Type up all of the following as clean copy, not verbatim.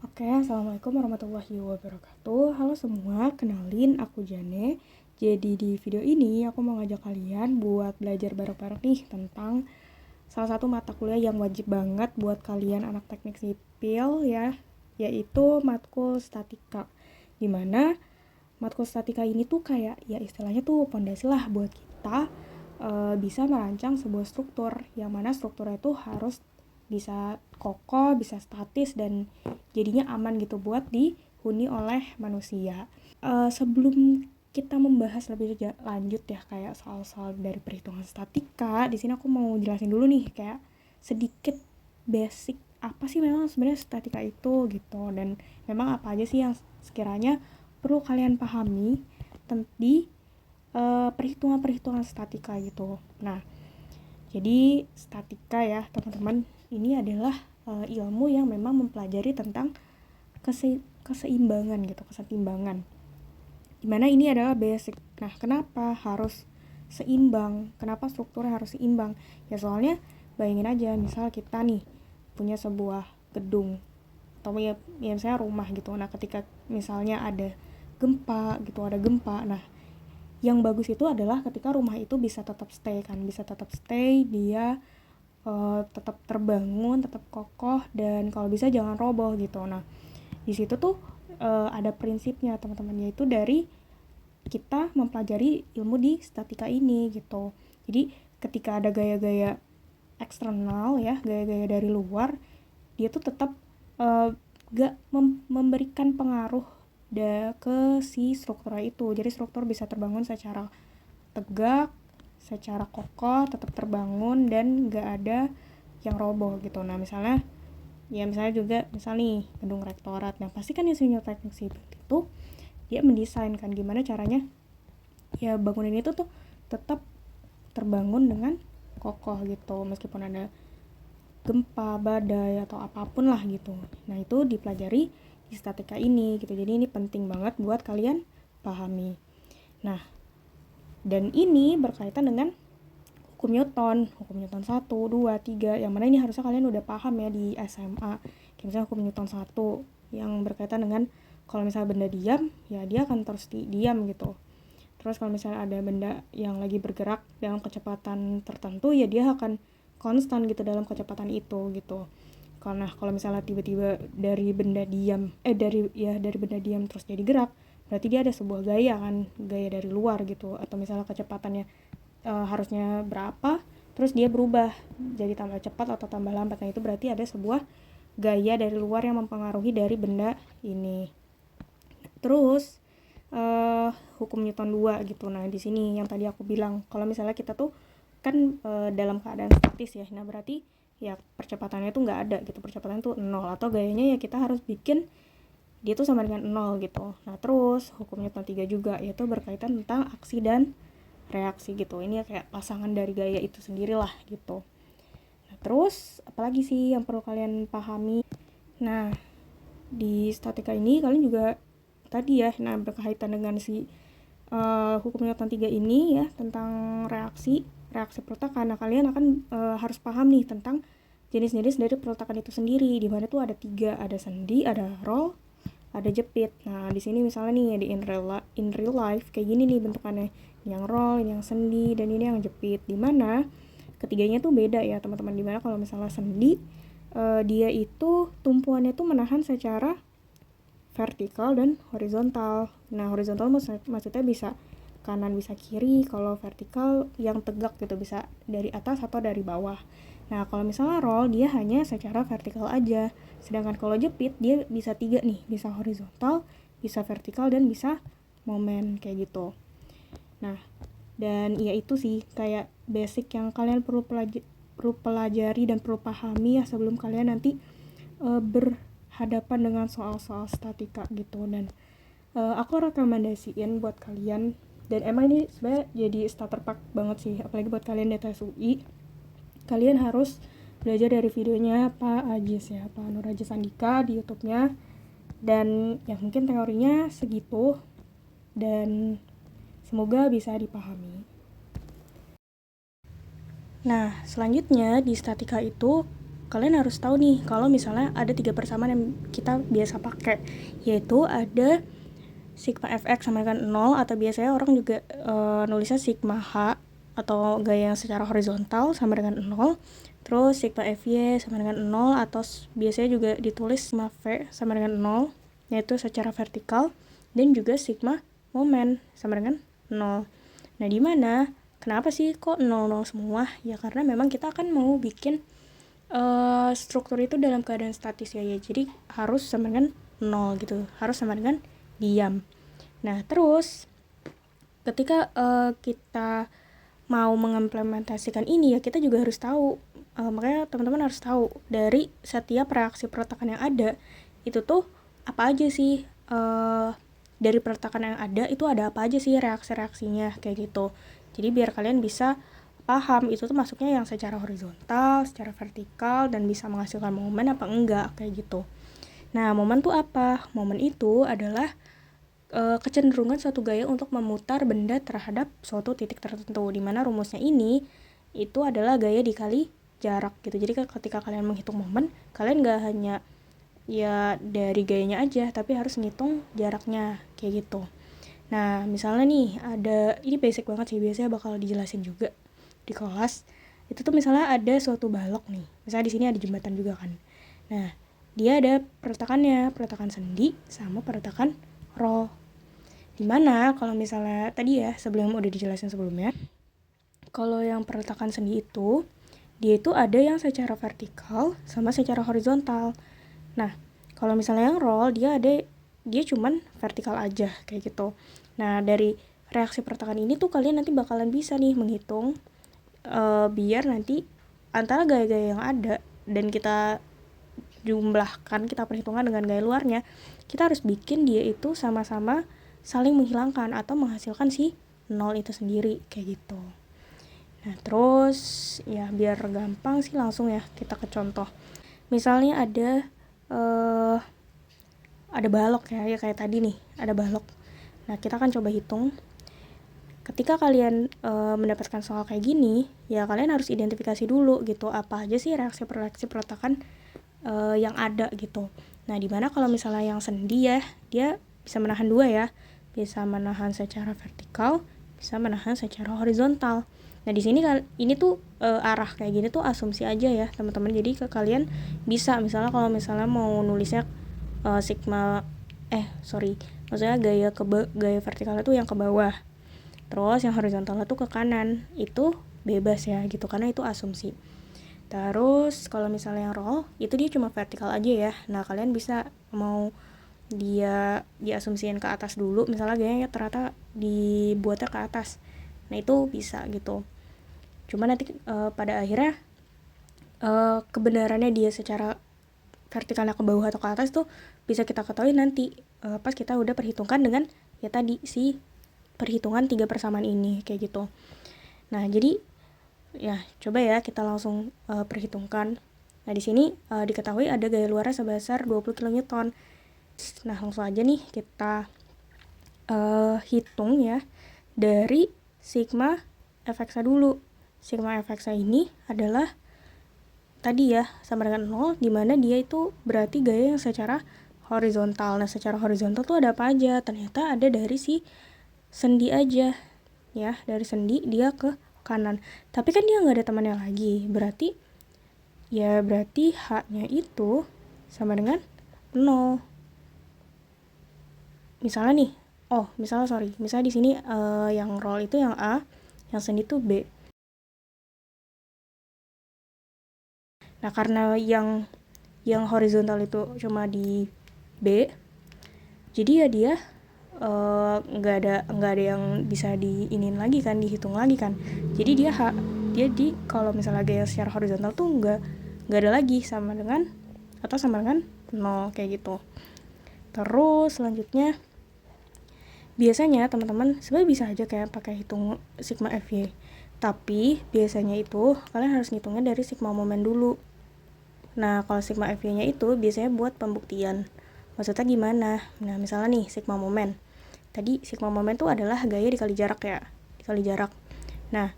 Oke, Assalamualaikum warahmatullahi wabarakatuh. Halo semua, kenalin aku Jane. Jadi di video ini aku mau ngajak kalian buat belajar bareng-bareng nih tentang salah satu mata kuliah yang wajib banget buat kalian anak teknik sipil ya, yaitu matkul statika. Dimana matkul statika ini tuh kayak ya istilahnya tuh pondasi lah buat kita bisa merancang sebuah struktur yang mana strukturnya itu harus bisa kokoh, bisa statis dan jadinya aman gitu buat dihuni oleh manusia. Sebelum kita membahas lebih lanjut ya kayak soal-soal dari perhitungan statika, di sini aku mau jelasin dulu nih kayak sedikit basic apa sih memang sebenarnya statika itu gitu dan memang apa aja sih yang sekiranya perlu kalian pahami di perhitungan-perhitungan statika gitu. Nah, jadi statika ya teman-teman ini adalah ilmu yang memang mempelajari tentang keseimbangan gitu, kesetimbangan. Dimana ini adalah basic. Nah, kenapa harus seimbang? Kenapa strukturnya harus seimbang? Ya soalnya bayangin aja, misal kita nih punya sebuah gedung atau ya misalnya rumah gitu. Nah, ketika misalnya ada gempa gitu, ada gempa. Nah, yang bagus itu adalah ketika rumah itu bisa tetap stay kan, bisa tetap stay, dia tetap terbangun, tetap kokoh dan kalau bisa jangan roboh gitu. Nah, di situ tuh ada prinsipnya teman-teman, yaitu dari kita mempelajari ilmu di statika ini gitu. Jadi ketika ada gaya-gaya eksternal ya, gaya-gaya dari luar, dia tuh tetap gak memberikan pengaruh ke si struktur itu. Jadi struktur bisa terbangun secara tegak, secara kokoh, tetap terbangun dan gak ada yang roboh gitu. Nah misalnya juga misal nih gedung rektorat, nah pasti kan insinyur teknik sipil itu dia mendesain kan gimana caranya ya bangunan itu tuh tetap terbangun dengan kokoh gitu meskipun ada gempa, badai atau apapun lah gitu. Nah itu dipelajari di statika ini gitu. Jadi ini penting banget buat kalian pahami. Nah, dan ini berkaitan dengan hukum Newton 1, 2, 3, yang mana ini harusnya kalian udah paham ya di SMA. Kayak misalnya hukum Newton 1 yang berkaitan dengan kalau misalnya benda diam, ya dia akan terus diam gitu. Terus kalau misalnya ada benda yang lagi bergerak dengan kecepatan tertentu, ya dia akan konstan gitu dalam kecepatan itu gitu. Karena kalau misalnya tiba-tiba dari benda diam dari benda diam terus jadi gerak, berarti dia ada sebuah gaya kan, gaya dari luar gitu. Atau misalnya kecepatannya harusnya berapa, terus dia berubah jadi tambah cepat atau tambah lambat. Nah itu berarti ada sebuah gaya dari luar yang mempengaruhi dari benda ini. Terus hukum Newton 2 gitu. Nah, di sini yang tadi aku bilang kalau misalnya kita tuh kan dalam keadaan statis ya. Nah, berarti ya percepatannya tuh nggak ada gitu. Percepatan tuh 0 atau gayanya ya kita harus bikin dia tuh sama dengan 0 gitu. Nah, terus hukum Newton 3 juga yaitu berkaitan tentang aksi dan reaksi gitu. Ini ya kayak pasangan dari gaya itu sendiri lah gitu. Nah, terus apalagi sih yang perlu kalian pahami? Nah, di statika ini kalian juga tadi ya, nah berkaitan dengan si hukum Newton 3 ini ya tentang reaksi peletakan. Nah, kalian akan harus paham nih tentang jenis-jenis dari peletakan itu sendiri. Di mana tuh ada 3, ada sendi, ada roll, ada jepit. Nah, di sini misalnya nih di in real life kayak gini nih bentukannya. Yang roll, yang sendi dan ini yang jepit. Di mana ketiganya tuh beda ya, teman-teman. Di mana kalau misalnya sendi dia itu tumpuannya tuh menahan secara vertikal dan horizontal. Nah, horizontal maksudnya bisa kanan bisa kiri, kalau vertikal yang tegak gitu bisa dari atas atau dari bawah. Nah, kalau misalnya roll dia hanya secara vertikal aja. Sedangkan kalau jepit dia bisa 3 nih, bisa horizontal, bisa vertikal dan bisa momen kayak gitu. Nah, dan ya itu sih kayak basic yang kalian perlu pelajari dan perlu pahami ya sebelum kalian nanti berhadapan dengan soal-soal statika gitu. Dan aku rekomendasiin buat kalian, dan emang ini sebenarnya jadi starter pack banget sih apalagi buat kalian DTS UI, kalian harus belajar dari videonya Pak Ajis ya, Pak Nur Ajis Andika di YouTube-nya. Dan ya mungkin teorinya segitu dan semoga bisa dipahami. Nah, selanjutnya di statika itu kalian harus tahu nih kalau misalnya ada 3 persamaan yang kita biasa pakai, yaitu ada sigma fx sama dengan 0, atau biasanya orang juga nulisnya sigma h atau gaya yang secara horizontal sama dengan 0, terus sigma fy sama dengan 0, atau biasanya juga ditulis sigma v sama dengan 0, yaitu secara vertikal, dan juga sigma momen sama dengan 0. Nah, di mana kenapa sih kok 0 semua? Ya karena memang kita akan mau bikin struktur itu dalam keadaan statis ya, jadi harus sama dengan 0 gitu, harus sama dengan diam. Nah, terus ketika kita mau mengimplementasikan ini ya kita juga harus tahu, makanya teman-teman harus tahu dari setiap reaksi perletakan yang ada itu tuh apa aja sih, dari perletakan yang ada itu ada apa aja sih reaksi-reaksinya kayak gitu. Jadi biar kalian bisa paham itu tuh masuknya yang secara horizontal, secara vertikal, dan bisa menghasilkan momen apa enggak kayak gitu. Nah, momen tuh apa? Momen itu adalah kecenderungan suatu gaya untuk memutar benda terhadap suatu titik tertentu, di mana rumusnya ini itu adalah gaya dikali jarak gitu. Jadi ketika kalian menghitung momen, kalian gak hanya ya dari gayanya aja, tapi harus ngitung jaraknya kayak gitu. Nah, misalnya nih ada, ini basic banget sih, biasanya bakal dijelasin juga di kelas. Itu tuh misalnya ada suatu balok nih, misalnya di sini ada jembatan juga kan. Nah, dia ada perletakannya, perletakan sendi sama perletakan roll. Dimana kalau misalnya tadi ya sebelum udah dijelasin sebelumnya, kalau yang perletakan sendi itu dia itu ada yang secara vertikal sama secara horizontal. Nah, kalau misalnya yang roll dia cuman vertikal aja kayak gitu. Nah, dari reaksi perletakan ini tuh kalian nanti bakalan bisa nih menghitung biar nanti antara gaya-gaya yang ada dan kita jumlahkan, kita perhitungkan dengan gaya luarnya, kita harus bikin dia itu sama-sama saling menghilangkan atau menghasilkan si 0 itu sendiri kayak gitu. Nah, terus ya biar gampang sih langsung ya kita ke contoh. Misalnya ada balok ya kayak tadi nih, ada balok. Nah, kita akan coba hitung. Ketika kalian mendapatkan soal kayak gini, ya kalian harus identifikasi dulu gitu, apa aja sih reaksi perletakan yang ada gitu. Nah, dimana kalau misalnya yang sendi ya, dia bisa menahan 2 ya, bisa menahan secara vertikal, bisa menahan secara horizontal. Nah, di sini ini tuh arah kayak gini tuh asumsi aja ya teman-teman. Jadi kalian bisa misalnya kalau misalnya mau nulisnya maksudnya gaya vertikalnya tuh yang ke bawah, terus yang horizontalnya tuh ke kanan, itu bebas ya gitu karena itu asumsi. Terus kalau misalnya yang roll itu dia cuma vertikal aja ya. Nah, kalian bisa mau dia diasumsiin ke atas dulu, misalnya gayanya ternyata dibuatnya ke atas. Nah, itu bisa gitu. Cuma nanti pada akhirnya kebenarannya dia secara vertikalnya ke bawah atau ke atas tuh bisa kita ketahui nanti pas kita udah perhitungkan dengan ya tadi si perhitungan 3 persamaan ini kayak gitu. Nah, jadi ya coba ya kita langsung perhitungkan. Nah, di sini diketahui ada gaya luarnya sebesar 20 kN. Nah, langsung aja nih kita hitung ya dari sigma fx dulu. Sigma fx ini adalah tadi ya sama dengan 0, dimana dia itu berarti gaya yang secara horizontal. Nah, secara horizontal tuh ada apa aja? Ternyata ada dari si sendi aja ya, dari sendi dia ke kanan. Tapi kan dia nggak ada temannya lagi, berarti H-nya itu sama dengan 0. Misalnya nih, misalnya di sini yang roll itu yang A, yang sendi itu B. Nah, karena yang horizontal itu cuma di B, jadi ya dia nggak ada yang bisa diinin lagi kan, dihitung lagi kan. Jadi dia kalau misalnya gaya secara horizontal tuh nggak ada lagi sama dengan 0 kayak gitu. Terus selanjutnya biasanya teman-teman sebenarnya bisa aja kayak pakai hitung sigma fy, tapi biasanya itu kalian harus ngitungnya dari sigma momen dulu. Nah, kalau sigma fy-nya itu biasanya buat pembuktian. Maksudnya gimana? Nah, misalnya nih sigma momen. Tadi sigma momen itu adalah gaya dikali jarak ya, dikali jarak. Nah,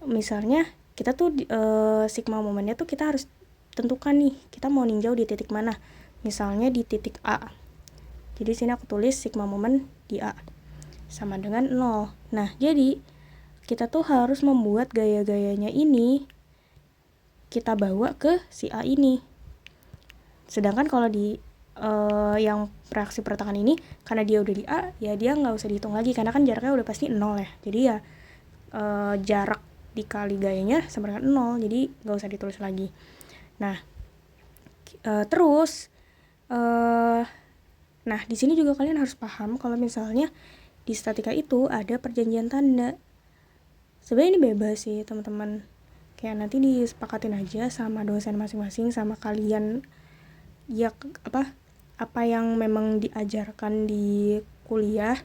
misalnya kita tuh sigma momennya tuh kita harus ditentukan nih, kita mau ninjau di titik mana. Misalnya di titik A. Jadi sini aku tulis sigma momen di A sama dengan 0. Nah, jadi kita tuh harus membuat gaya-gayanya ini kita bawa ke si A ini. Sedangkan kalau di yang reaksi pertukaran ini, karena dia udah di A, ya dia nggak usah dihitung lagi, karena kan jaraknya udah pasti 0 ya. Jadi ya jarak dikali gayanya sama dengan 0, jadi nggak usah ditulis lagi. Nah, terus nah di sini juga kalian harus paham kalau misalnya di statika itu ada perjanjian tanda. Sebenarnya ini bebas sih teman-teman, kayak nanti disepakatin aja sama dosen masing-masing, sama kalian ya apa yang memang diajarkan di kuliah.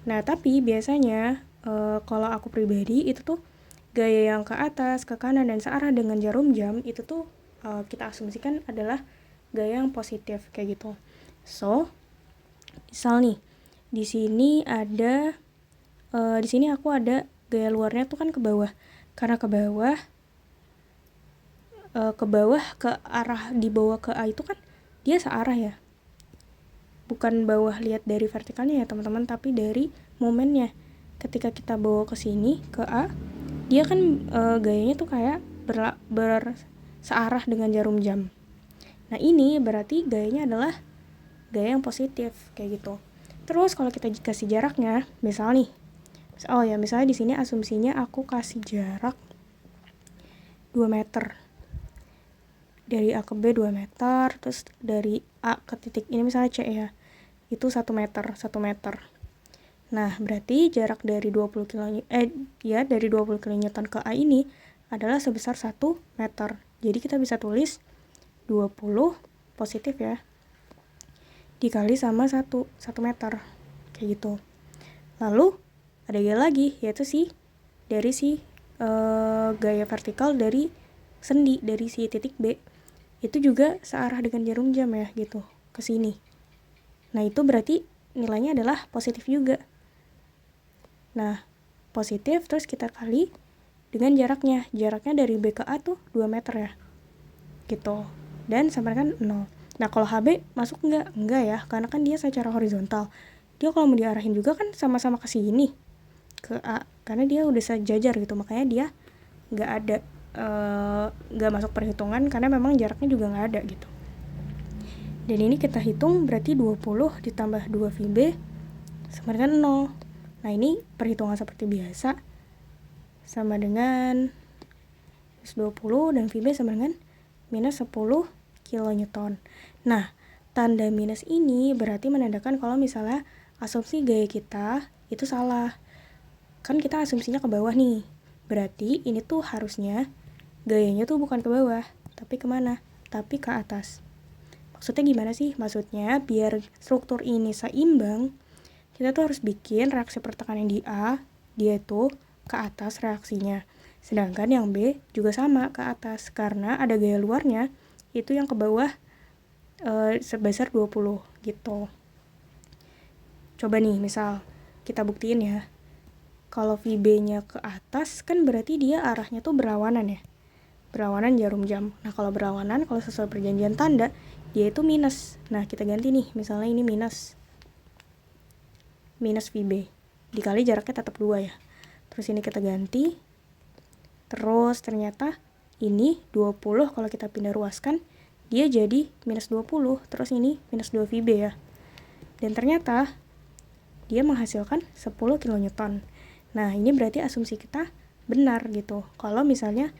Nah tapi biasanya kalau aku pribadi itu tuh gaya yang ke atas, ke kanan, dan searah dengan jarum jam itu tuh kita asumsikan adalah gaya yang positif kayak gitu. So, misal nih di sini ada di sini aku ada gaya luarnya tuh kan ke bawah. Karena ke bawah ke arah dibawa ke A itu kan dia searah ya. Bukan bawah lihat dari vertikalnya ya teman-teman, tapi dari momennya. Ketika kita bawa ke sini ke A, dia kan gayanya tuh kayak searah dengan jarum jam. Nah ini berarti gayanya adalah gaya yang positif kayak gitu. Terus kalau kita kasih jaraknya, misalnya di sini asumsinya aku kasih jarak 2 meter. Dari A ke B 2 meter, terus dari A ke titik ini misalnya C ya, itu 1 meter. Nah, berarti jarak dari 20 kN ke A ini adalah sebesar 1 meter. Jadi kita bisa tulis 20 positif ya, dikali sama 1 meter. Kayak gitu. Lalu, ada gaya lagi, yaitu dari gaya vertikal dari sendi, dari si titik B. Itu juga searah dengan jarum jam ya, gitu, ke sini. Nah, itu berarti nilainya adalah positif juga. Nah, positif terus kita kali dengan jaraknya. Jaraknya dari B ke A tuh 2 meter ya. Gitu. Dan sama dengan 0. Nah, kalau HB masuk enggak? Enggak ya, karena kan dia secara horizontal. Dia kalau mau diarahin juga kan sama-sama ke sini, ke A. Karena dia udah sejajar gitu, makanya dia enggak ada, enggak masuk perhitungan karena memang jaraknya juga enggak ada gitu. Dan ini kita hitung berarti 20 ditambah 2 VB sama dengan 0. Nah, ini perhitungan seperti biasa. Sama dengan minus 20 dan VB sama dengan minus 10 kilonewton. Nah, tanda minus ini berarti menandakan kalau misalnya asumsi gaya kita itu salah. Kan kita asumsinya ke bawah nih. Berarti ini tuh harusnya gayanya tuh bukan ke bawah, tapi kemana? Tapi ke atas. Maksudnya gimana sih? Maksudnya biar struktur ini seimbang, kita tuh harus bikin reaksi pertekanan di A, dia tuh ke atas reaksinya. Sedangkan yang B juga sama ke atas, karena ada gaya luarnya, itu yang ke bawah sebesar 20 gitu. Coba nih, misal kita buktiin ya. Kalau VB-nya ke atas, kan berarti dia arahnya tuh berlawanan ya. Berlawanan jarum jam. Nah, kalau berlawanan, kalau sesuai perjanjian tanda, dia itu minus. Nah, kita ganti nih, misalnya ini minus VB. Dikali jaraknya tetap 2 ya. Terus ini kita ganti. Terus ternyata ini 20 kalau kita pindah ruaskan, dia jadi minus 20. Terus ini minus 2 VB ya. Dan ternyata dia menghasilkan 10 kilonewton. Nah, ini berarti asumsi kita benar gitu. Kalau misalnya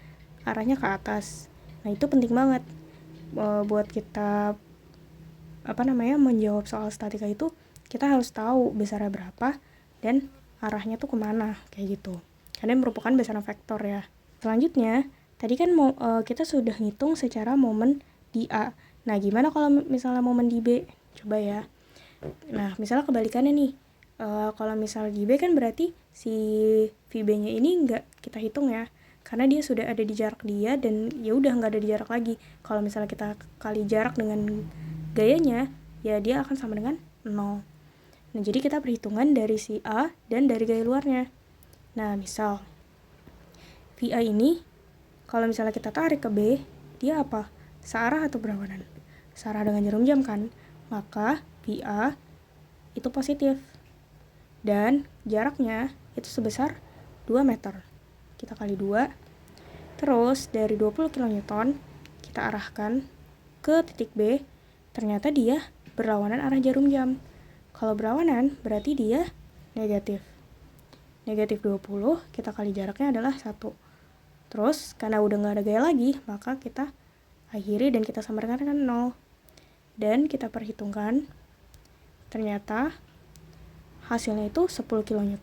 arahnya ke atas. Nah, itu penting banget buat kita menjawab soal statika itu. Kita harus tahu besarnya berapa dan arahnya tuh kemana, kayak gitu. Karena merupakan besaran vektor ya. Selanjutnya, tadi kan kita sudah ngitung secara momen di A. Nah, gimana kalau misalnya momen di B? Coba ya. Nah, misalnya kebalikannya nih. Kalau misalnya di B kan berarti si VB-nya ini nggak kita hitung ya. Karena dia sudah ada di jarak dia dan ya udah nggak ada di jarak lagi. Kalau misalnya kita kali jarak dengan gayanya, ya dia akan sama dengan 0. Nah, jadi kita perhitungan dari si A dan dari gaya luarnya. Nah, misal VA ini kalau misalnya kita tarik ke B, dia apa? searah atau berlawanan? Searah dengan jarum jam kan? Maka VA itu positif. Dan jaraknya itu sebesar 2 meter. Kita kali 2. Terus dari 20 kN kita arahkan ke titik B. Ternyata dia berlawanan arah jarum jam. Kalau berlawanan berarti dia negatif. Negatif 20 kita kali jaraknya adalah 1. Terus karena udah nggak ada gaya lagi, maka kita akhiri dan kita samarkan dengan 0. Dan kita perhitungkan, ternyata hasilnya itu 10 kN,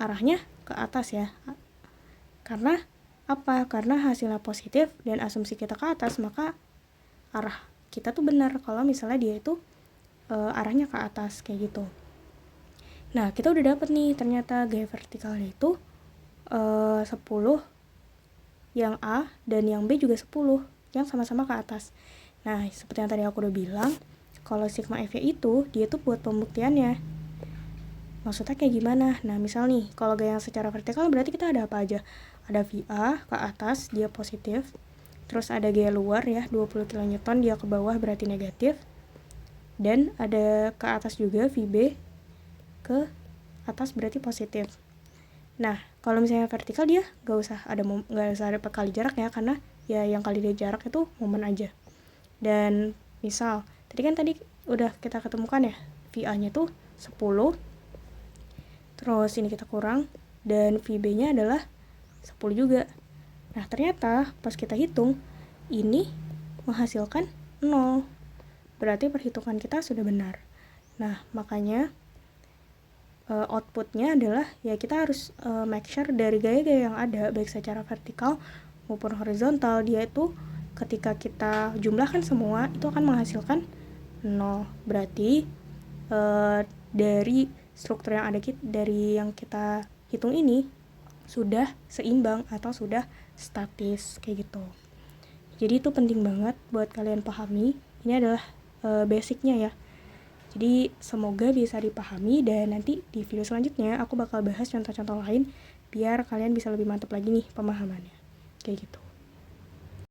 arahnya ke atas ya. Karena apa? Karena hasilnya positif dan asumsi kita ke atas, maka arah kita tuh benar kalau misalnya dia itu arahnya ke atas kayak gitu. Nah, kita udah dapet nih ternyata gaya vertikalnya itu 10 yang A dan yang B juga 10 yang sama-sama ke atas. Nah, seperti yang tadi aku udah bilang, kalau sigma FY itu dia tuh buat pembuktiannya. Maksudnya kayak gimana? Nah, misal nih, kalau gaya yang secara vertikal berarti kita ada apa aja? Ada VA ke atas, dia positif. Terus ada gaya luar ya, 20 kN, dia ke bawah berarti negatif. Dan ada ke atas juga VB ke atas berarti positif. Nah, kalau misalnya vertikal dia nggak usah ada kali jarak ya, karena ya yang kali dia jarak itu momen aja. Dan misal, tadi udah kita ketemukan ya, VA-nya tuh 10. Terus ini kita kurang, dan VB-nya adalah 10 juga. Nah, ternyata pas kita hitung, ini menghasilkan 0. Berarti perhitungan kita sudah benar. Nah, makanya outputnya adalah ya kita harus make sure dari gaya-gaya yang ada, baik secara vertikal maupun horizontal, dia itu ketika kita jumlahkan semua, itu akan menghasilkan 0. Berarti dari struktur yang ada dari yang kita hitung ini sudah seimbang atau sudah statis kayak gitu. Jadi itu penting banget buat kalian pahami. Ini adalah basicnya ya. Jadi semoga bisa dipahami, dan nanti di video selanjutnya aku bakal bahas contoh-contoh lain biar kalian bisa lebih mantap lagi nih pemahamannya. Kayak gitu.